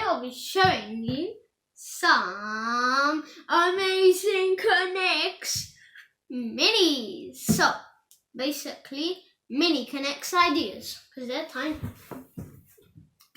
I'll be showing you some amazing Connects minis. So basically mini Connects ideas, because they're tiny.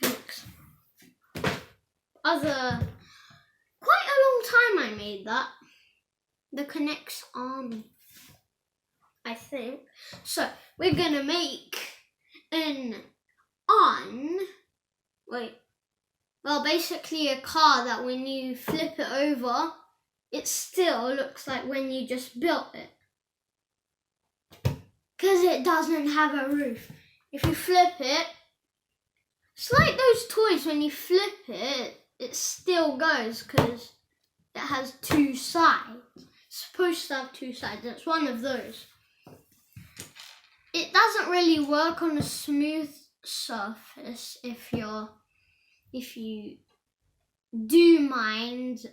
Connects. Quite a long time I made that. The Connects Army, I think. So we're gonna make basically a car that when you flip it over, it still looks like when you just built it. Because it doesn't have a roof. If you flip it, it's like those toys, when you flip it, it still goes because it has two sides. It's supposed to have two sides. It's one of those. It doesn't really work on a smooth surface if you do mind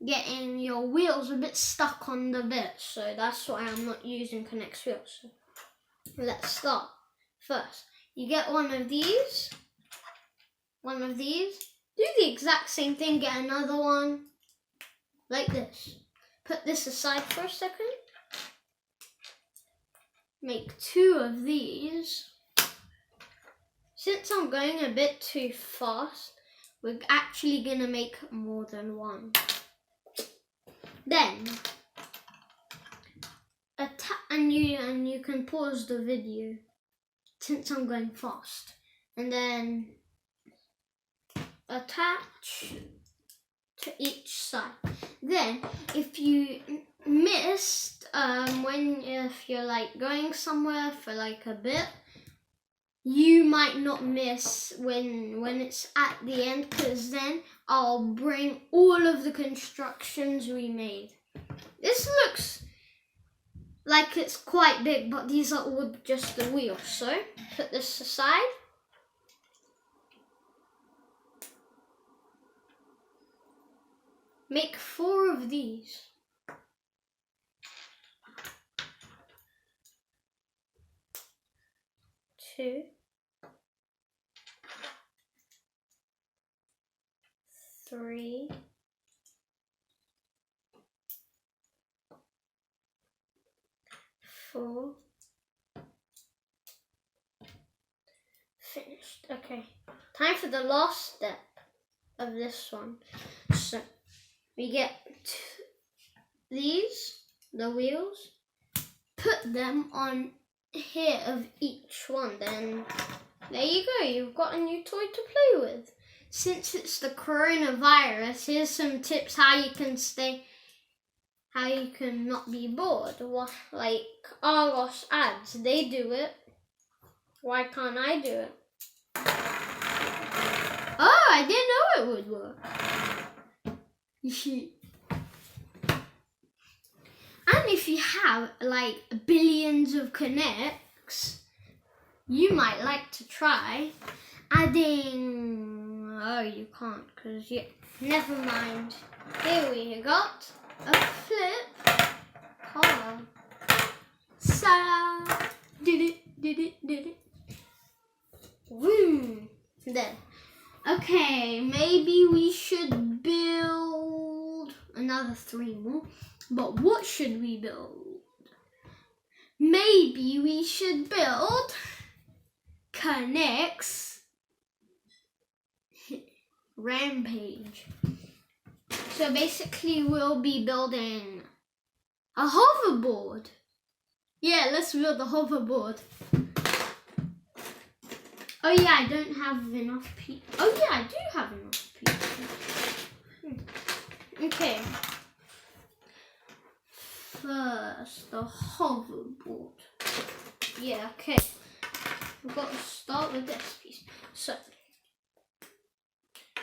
getting your wheels a bit stuck on the bit. So that's why I'm not using Connects wheels. So let's start. First, you get one of these. Do the exact same thing, get another one like this. Put this aside for a second. Make two of these. Since I'm going a bit too fast, we're actually gonna make more than one. Then and you can pause the video since I'm going fast. And then attach to each side. Then if you missed if you're like going somewhere for like a bit, you might not miss when it's at the end, because then I'll bring all of the constructions we made. This looks like it's quite big, but these are all just the wheels. So put this aside. Make 4 of these. Two, 3, 4. Finished. Okay, time for the last step of this one. So we get these, the wheels, put them on here of each one, then there you go, you've got a new toy to play with. Since it's the coronavirus, here's some tips how you can not be bored. Like Argos ads, they do it. Why can't I do it? Oh, I didn't know it would work. And if you have like billions of Connects, you might like to try adding, oh you can't, because never mind. Here we got a flip car. So did it. Woo. Then, okay, maybe we should build another 3 more. But what should we build? Maybe we should build Connects Rampage. So basically we'll be building a hoverboard. Yeah, let's build a hoverboard. Oh yeah, I don't have enough pieces. Oh yeah, I do have enough pieces. Okay. First, the hoverboard. Yeah, okay. We've got to start with this piece. So,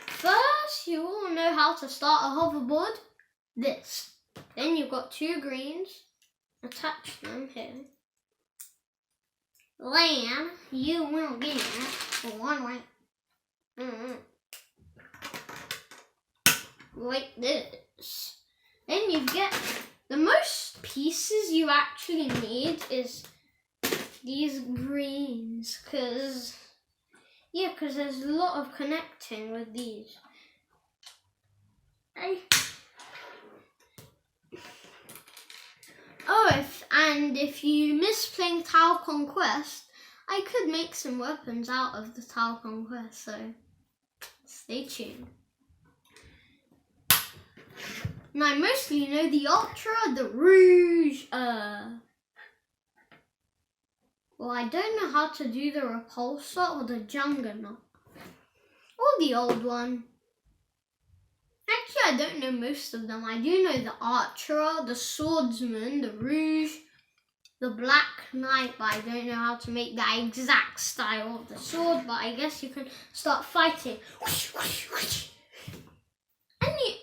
first, you all know how to start a hoverboard. This. Then you've got 2 greens. Attach them here. Then you will get 1 way. Like this. Then you get the most pieces you actually need is these greens, because Yeah, because there's a lot of connecting with these. Oh, if you miss playing Tower Conquest, I could make some weapons out of the Tower Conquest, so stay tuned. And I mostly know the Ultra, the Rouge, well, I don't know how to do the Repulsor or the Juggernaut. Or the old one. Actually, I don't know most of them. I do know the Archer, the Swordsman, the Rouge, the Black Knight, but I don't know how to make that exact style of the sword, but I guess you can start fighting.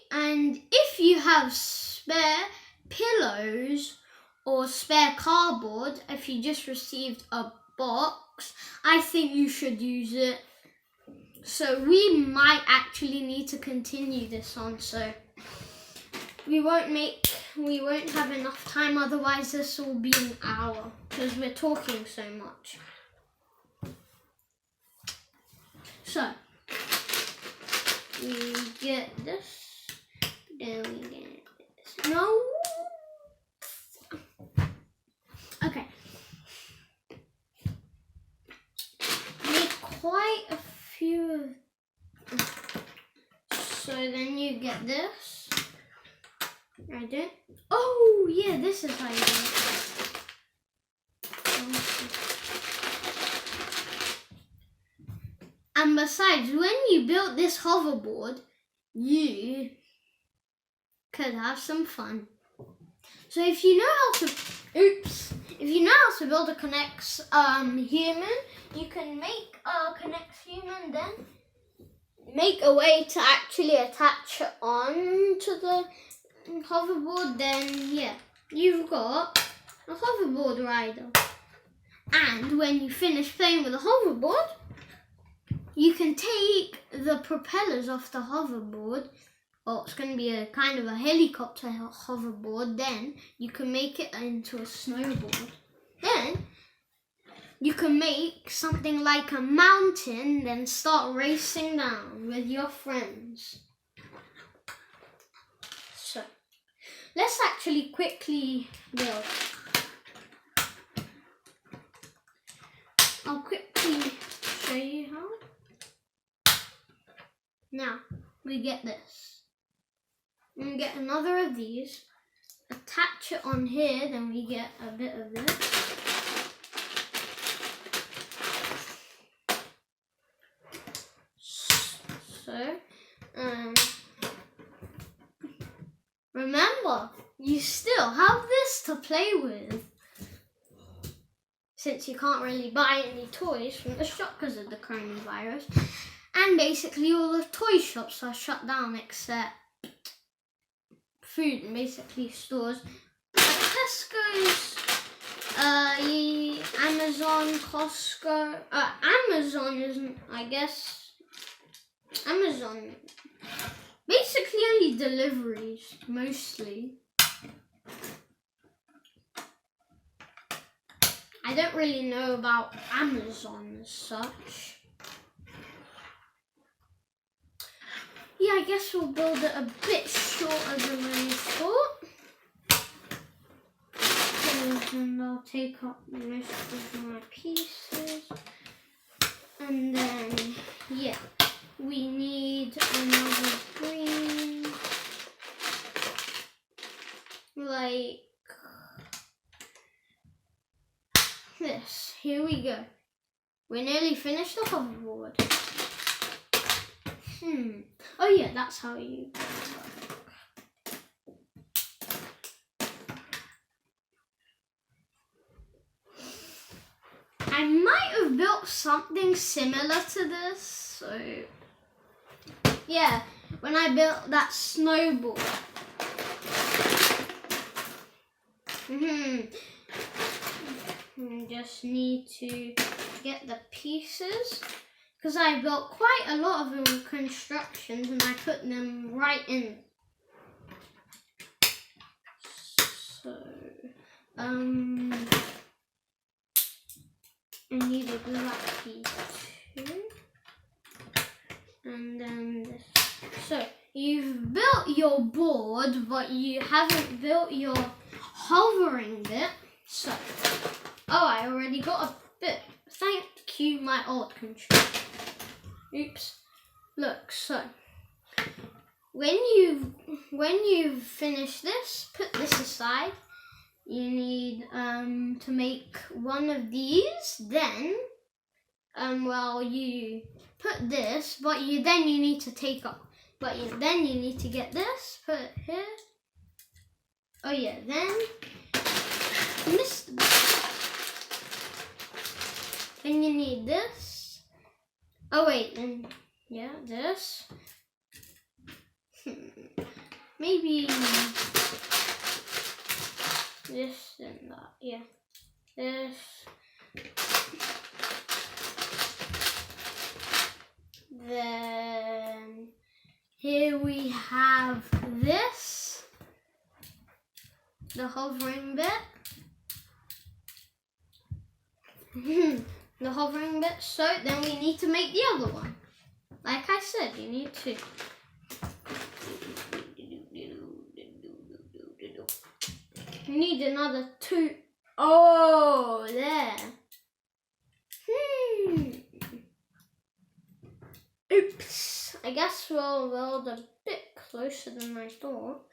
And if you have spare pillows or spare cardboard, if you just received a box, I think you should use it. So we might actually need to continue this on, so we won't have enough time, otherwise this will be an hour because we're talking so much. So we get this, then we get this. No. Okay. Make quite a few. So then you get this. I did. Oh yeah, this is how you do it. And besides, when you built this hoverboard, you could have some fun. So if you know how to build a Connects human, you can make a Connects human, then make a way to actually attach it on to the hoverboard, then yeah, you've got a hoverboard rider. And when you finish playing with the hoverboard, you can take the propellers off the hoverboard. Well, it's going to be a kind of a helicopter hoverboard. Then you can make it into a snowboard. Then you can make something like a mountain, then start racing down with your friends. So let's actually quickly build. I'll quickly show you how. Now we get this. We get another of these. Attach it on here, then we get a bit of this. So, remember, you still have this to play with, since you can't really buy any toys from the shop because of the coronavirus, and basically all the toy shops are shut down except food and basically stores like Tesco's, Amazon, Costco. Amazon isn't, I guess. Amazon basically only deliveries mostly. I don't really know about Amazon as such. Yeah, I guess we'll build it a bit shorter than I thought. And I'll take up most of my pieces. And then, yeah, we need another green. Like this. Here we go. We're nearly finished the hoverboard. Oh yeah, that's how you work. I might have built something similar to this. So yeah, when I built that snowball. I just need to get the pieces, because I built quite a lot of constructions and I put them right in. So, I need a black piece too. and then this. So you've built your board, but you haven't built your hovering bit. So, I already got a bit. Thank you, my alt control. Oops. Look, so when you've finished this, put this aside. You need to make one of these. Then, you put this, but then you need to take off. Then you need to get this. Put it here. Oh yeah. Then missed. Then you need this. Oh wait. And yeah, this. Maybe this and that. Yeah. This. Then here we have this, the hovering bit. The hovering bit. So then we need to make the other one. Like I said, you need to. You need another 2. Oh, there. Oops. I guess we'll build a bit closer than I thought.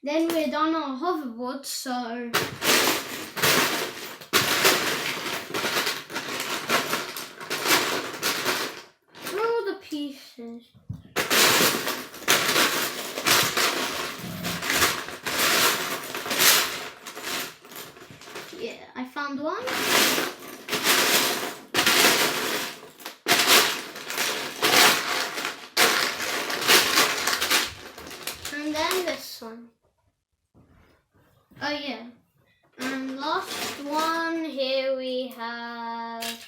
Then we're done our hoverboard, so throw the pieces. Yeah, I found one. And then this one. Oh yeah. And last one, here we have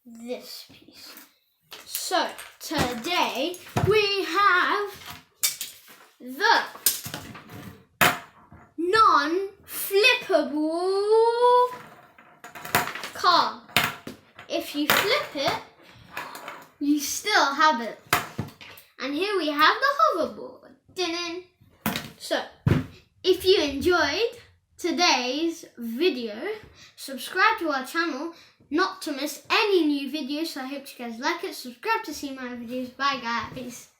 this piece. So today we have the non-flippable car. If you flip it, you still have it. And here we have the hoverboard. Ding. So, if you enjoyed today's video, subscribe to our channel not to miss any new videos. So I hope you guys like it. Subscribe to see my videos. Bye guys.